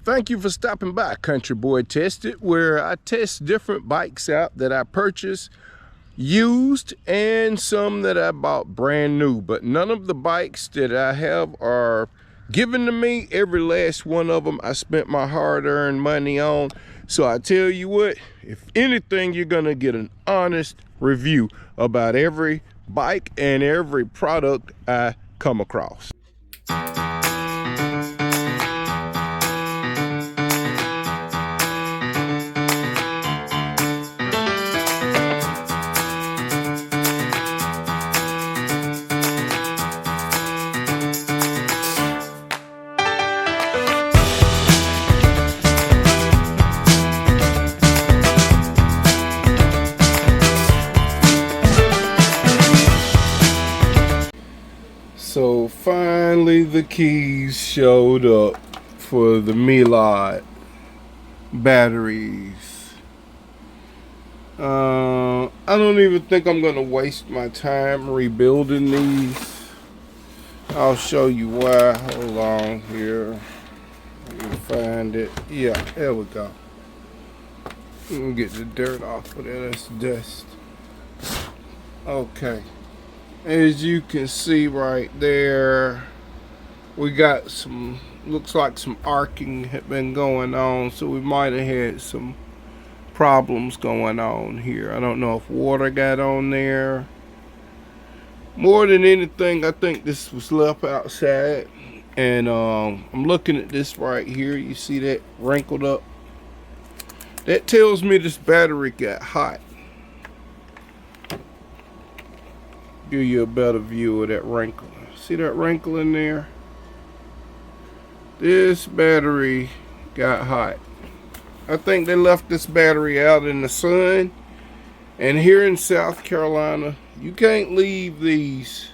Thank you for stopping by Country Boy Tested, where I test different bikes out that I purchased used and some that I bought brand new. But none of the bikes that I have are given to me. Every last one of them I spent my hard-earned money on. So I tell you what, if anything, you're gonna get an honest review about every bike and every product I come across. So finally the keys showed up for the meelod batteries. I don't even think I'm gonna waste my time rebuilding these. I'll show you why. Hold on here. Let me find it. Yeah, there we go. Let me get the dirt off of there. That's dust. Okay. As you can see right there, we got some, looks like some arcing had been going on, so we might have had some problems going on here. I don't know if water got on there. More than anything, I think this was left outside. And I'm looking at this right here. You see that wrinkled up? That tells me this battery got hot. Give you a better view of that wrinkle. See that wrinkle in there? This battery got hot. I think they left this battery out in the sun. And here in South Carolina, you can't leave these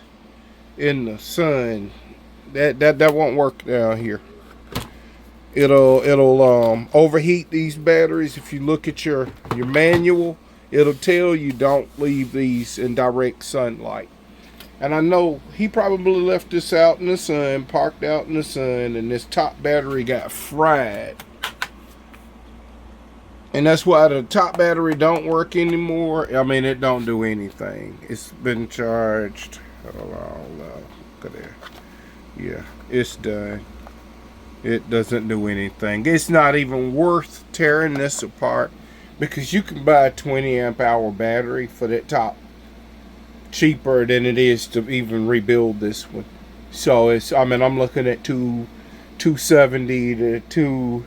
in the sun. That won't work down here. It'll overheat these batteries. If you look at your manual, it'll tell you don't leave these in direct sunlight. And I know he probably left this out in the sun, parked out in the sun, and this top battery got fried. And that's why the top battery don't work anymore. I mean, it don't do anything. It's been charged. Hold on, look at there. Yeah, it's done. It doesn't do anything. It's not even worth tearing this apart, because you can buy a 20 amp hour battery for that top cheaper than it is to even rebuild this one. So it's, I mean, I'm looking at 270 to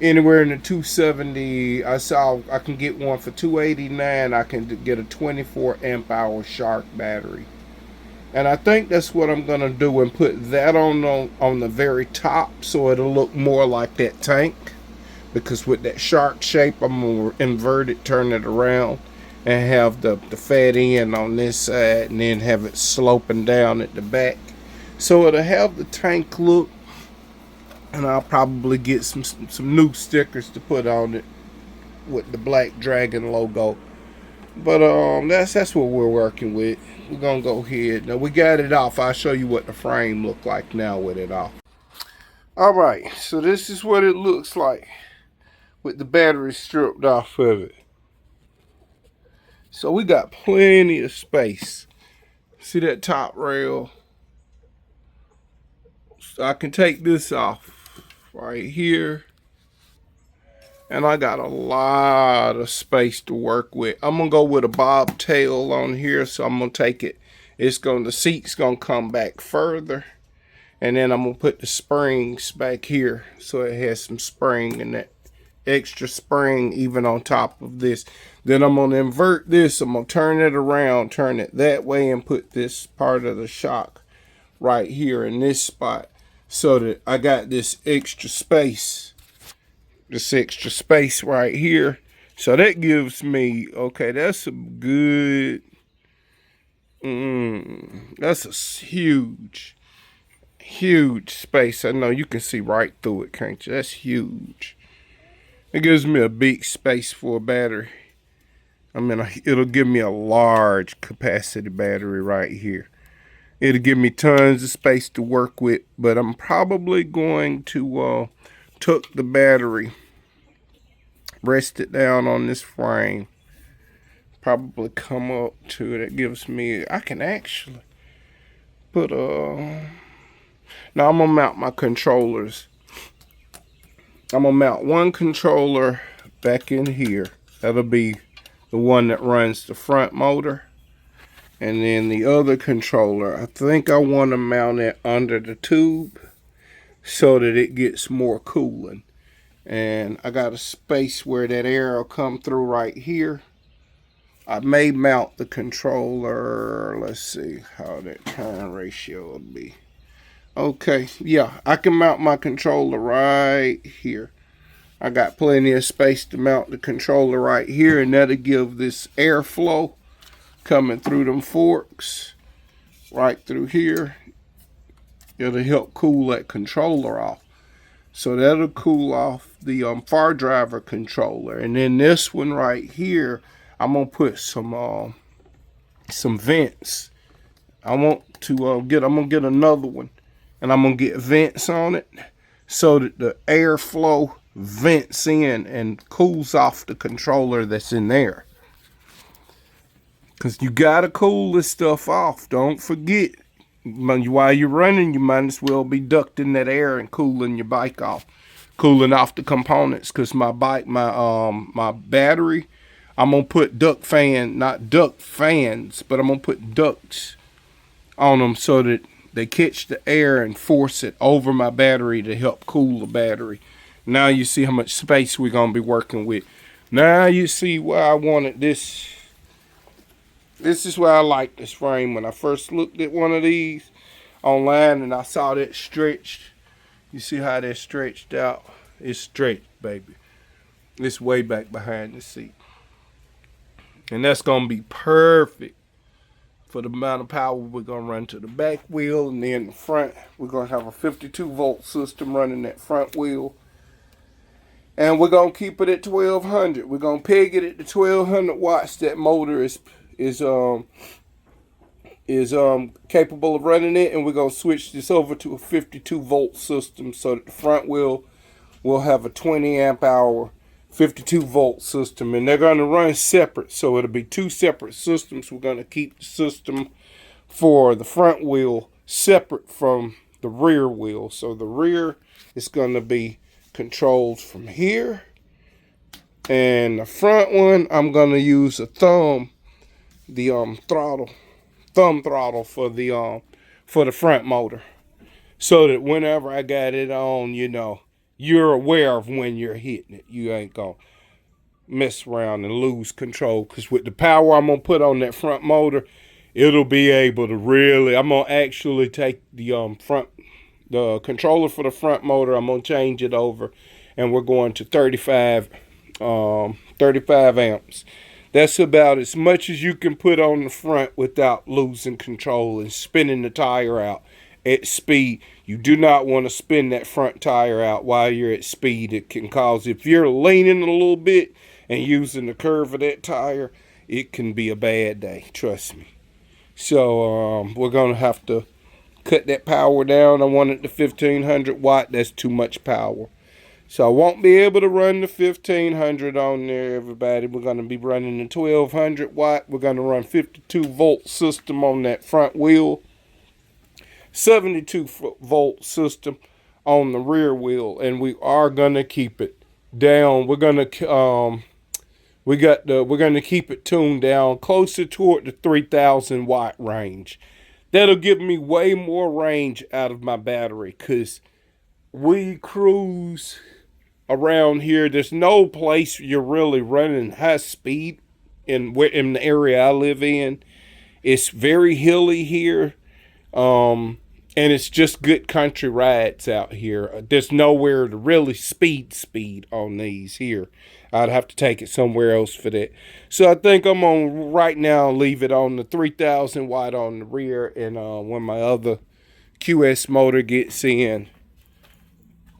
anywhere in the 270. I saw I can get one for 289. I can get a 24 amp hour Shark battery. And I think that's what I'm gonna do, and put that on the very top, so it'll look more like that tank. Because with that Shark shape, I'm gonna invert it, turn it around, and have the fat end on this side, and then have it sloping down at the back, so it'll have the tank look. And I'll probably get some new stickers to put on it with the Black Dragon logo. But that's what we're working with. We're gonna go ahead. Now we got it off. I'll show you what the frame look like now with it off. Alright, so this is what it looks like with the battery stripped off of it. So we got plenty of space. See that top rail? So I can take this off right here. And I got a lot of space to work with. I'm gonna go with a bobtail on here, so I'm gonna take it. The seat's gonna come back further, and then I'm gonna put the springs back here, so it has some spring and that extra spring even on top of this. Then I'm gonna invert this. I'm gonna turn it around, turn it that way, and put this part of the shock right here in this spot, so that I got this extra space. This extra space right here. So that gives me, okay, that's a good, that's a huge space. I know you can see right through it, can't you? That's huge. It gives me a big space for a battery. I mean, it'll give me a large capacity battery right here. It'll give me tons of space to work with, but I'm probably going to took the battery, rested down on this frame, probably come up to it. It gives me, I can actually put now I'm gonna mount my controllers. I'm gonna mount one controller back in here. That'll be the one that runs the front motor. And then the other controller, I think I want to mount it under the tube so that it gets more cooling. And I got a space where that air will come through right here. I may mount the controller. Let's see how that turn ratio will be. Okay, yeah, I can mount my controller right here. I got plenty of space to mount the controller right here, and that'll give this airflow coming through them forks right through here. It'll help cool that controller off. So that'll cool off the far driver controller. And then this one right here, I'm gonna put some vents. I'm gonna get another one, and I'm gonna get vents on it so that the airflow vents in and cools off the controller that's in there. Because you got to cool this stuff off. Don't forget, while you're running, you might as well be ducting that air and cooling your bike off. Cooling off the components. Because my bike, my battery, I'm going to put not duct fans, but I'm going to put ducts on them so that they catch the air and force it over my battery to help cool the battery. Now you see how much space we're going to be working with. Now you see why I wanted this. This is why I like this frame. When I first looked at one of these online and I saw that stretched, you see how they're stretched out? It's stretched, baby. It's way back behind the seat. And that's going to be perfect for the amount of power we're going to run to the back wheel. And then the front, we're going to have a 52 volt system running that front wheel. And we're going to keep it at 1200. We're going to peg it at the 1200 watts. That motor is capable of running it, and we're going to switch this over to a 52 volt system so that the front wheel will have a 20 amp hour 52 volt system, and they're going to run separate, so it'll be two separate systems. We're going to keep the system for the front wheel separate from the rear wheel. So the rear is going to be controlled from here, and the front one I'm going to use a thumb throttle for the front motor, so that whenever I got it on, you're aware of when you're hitting it. You ain't gonna mess around and lose control, because with the power I'm gonna put on that front motor, it'll be able to really, I'm gonna actually take the controller for the front motor, I'm gonna change it over, and we're going to 35 amps. That's about as much as you can put on the front without losing control and spinning the tire out at speed. You do not want to spin that front tire out while you're at speed. It can cause, if you're leaning a little bit and using the curve of that tire, it can be a bad day, trust me. So we're going to have to cut that power down. I want it to 1500 watt. That's too much power. So I won't be able to run the 1500 on there, everybody. We're going to be running the 1200 watt. We're going to run 52 volt system on that front wheel. 72 volt system on the rear wheel. And we are going to keep it down. We're going to keep it tuned down closer toward the 3000 watt range. That'll give me way more range out of my battery, because we cruise around here. There's no place you're really running high speed in the area I live in. It's very hilly here, and it's just good country rides out here. There's nowhere to really speed on these here. I'd have to take it somewhere else for that. So I think I'm gonna right now leave it on the 3000 watt on the rear, and when my other QS motor gets in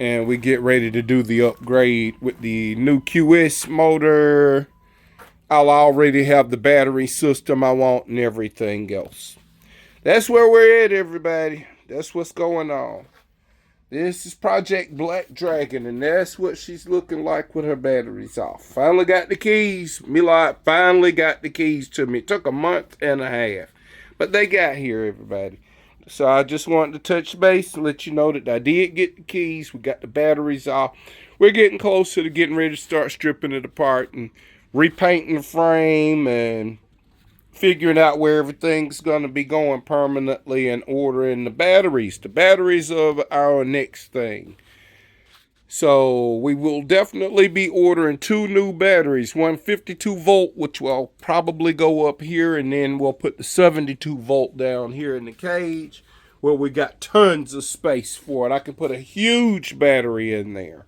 and we get ready to do the upgrade with the new QS motor, I'll already have the battery system I want and everything else. That's where we're at, everybody. That's what's going on. This is Project Black Dragon, and that's what she's looking like with her batteries off. Finally got the keys. meelod finally got the keys to me. It took a month and a half, but they got here, everybody. So I just wanted to touch base and let you know that I did get the keys. We got the batteries off. We're getting closer to getting ready to start stripping it apart and repainting the frame and figuring out where everything's going to be going permanently and ordering the batteries. The batteries are our next thing. So we will definitely be ordering 2 new batteries. One 52 volt, which will probably go up here, and then we'll put the 72 volt down here in the cage where we got tons of space for it. I can put a huge battery in there.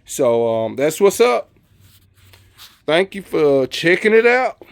So that's what's up. Thank you for checking it out.